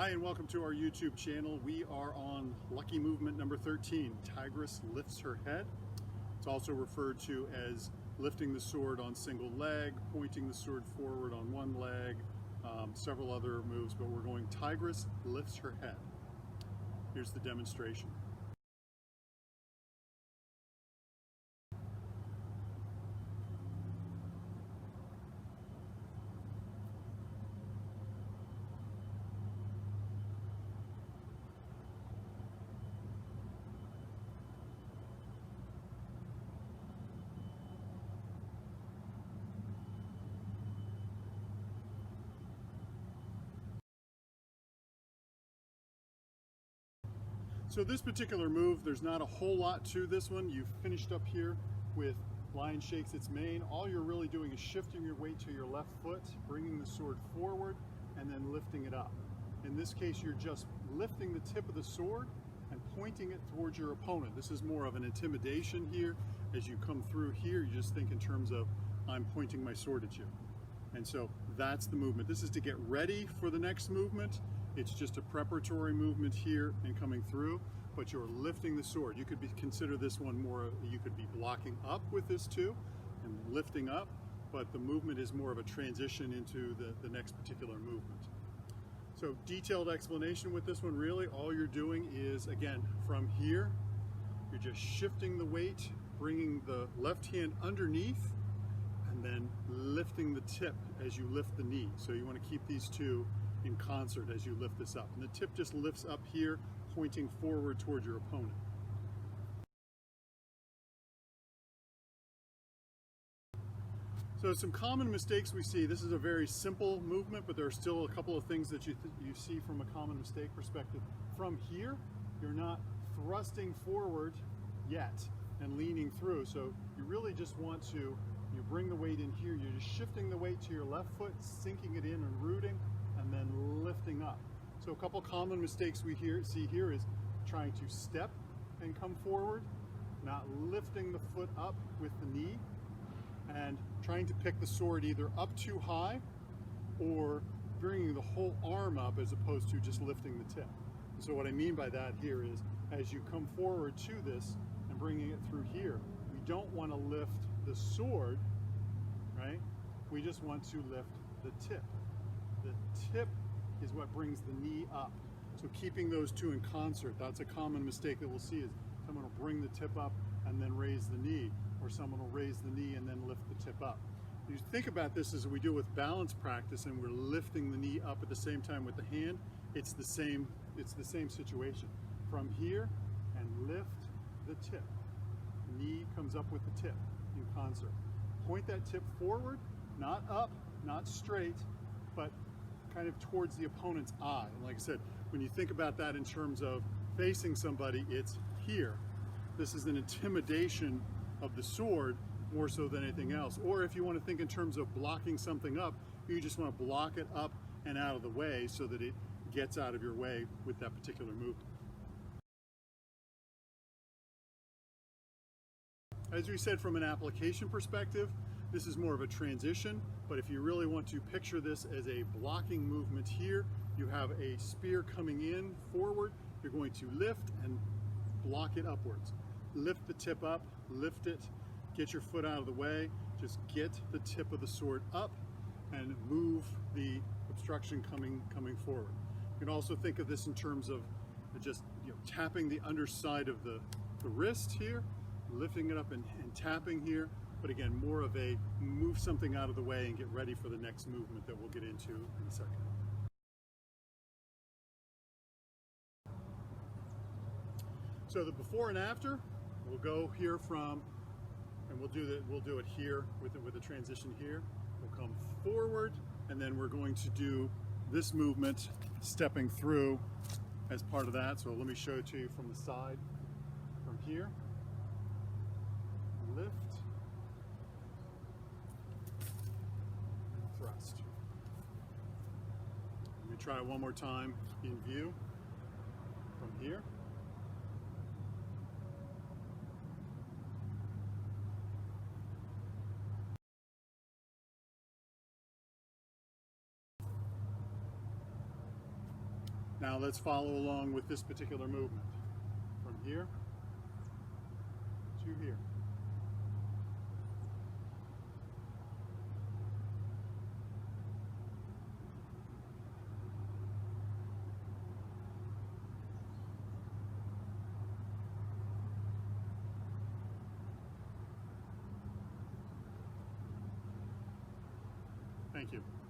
Hi and welcome to our YouTube channel. We are on lucky movement number 13. Tigress lifts her head. It's also referred to as lifting the sword on single leg, pointing the sword forward on one leg, several other moves, but we're going Tigress lifts her head. Here's the demonstration. So this particular move, there's not a whole lot to this one. You've finished up here with lion shakes its mane. All you're really doing is shifting your weight to your left foot, bringing the sword forward, and then lifting it up. In this case, you're just lifting the tip of the sword and pointing it towards your opponent. This is more of an intimidation here. As you come through here, you just think in terms of, I'm pointing my sword at you. And so that's the movement. This is to get ready for the next movement. It's just a preparatory movement here and coming through, but you're lifting the sword. You could consider this one more, you could be blocking up with this too and lifting up, but the movement is more of a transition into the next particular movement. So detailed explanation with this one, really all you're doing is, again, from here, you're just shifting the weight, bringing the left hand underneath, and then lifting the tip as you lift the knee. So you want to keep these two in concert as you lift this up. And the tip just lifts up here, pointing forward toward your opponent. So some common mistakes we see. This is a very simple movement, but there are still a couple of things that you see from a common mistake perspective. From here, you're not thrusting forward yet and leaning through. So you really just want to, you bring the weight in here, you're just shifting the weight to your left foot, sinking it in and rooting, and then lifting up. So a couple common mistakes we see here is trying to step and come forward, not lifting the foot up with the knee, and trying to pick the sword either up too high or bringing the whole arm up as opposed to just lifting the tip. So what I mean by that here is, as you come forward to this and bringing it through here, we don't want to lift the sword, right? We just want to lift the tip. The tip is what brings the knee up. So keeping those two in concert, that's a common mistake that we'll see is someone will bring the tip up and then raise the knee, or someone will raise the knee and then lift the tip up. You think about this as we do with balance practice and we're lifting the knee up at the same time with the hand, it's the same situation. From here and lift the tip. The knee comes up with the tip in concert. Point that tip forward, not up, not straight, but kind of towards the opponent's eye. And like I said, when you think about that in terms of facing somebody, it's here. This is an intimidation of the sword more so than anything else. Or if you want to think in terms of blocking something up, you just want to block it up and out of the way so that it gets out of your way with that particular movement. As we said, from an application perspective, this is more of a transition, but if you really want to picture this as a blocking movement here, you have a spear coming in forward, you're going to lift and block it upwards. Lift the tip up, lift it, get your foot out of the way, just get the tip of the sword up and move the obstruction coming forward. You can also think of this in terms of just tapping the underside of the wrist here, lifting it up and tapping here, but again, more of a move something out of the way and get ready for the next movement that we'll get into in a second. So the before and after, we'll go here from, and we'll do it here with the transition here. We'll come forward, and then we're going to do this movement stepping through as part of that. So let me show it to you from the side, from here. Lift, and thrust. Let me try it one more time in view from here. Now let's follow along with this particular movement. From here to here. Thank you.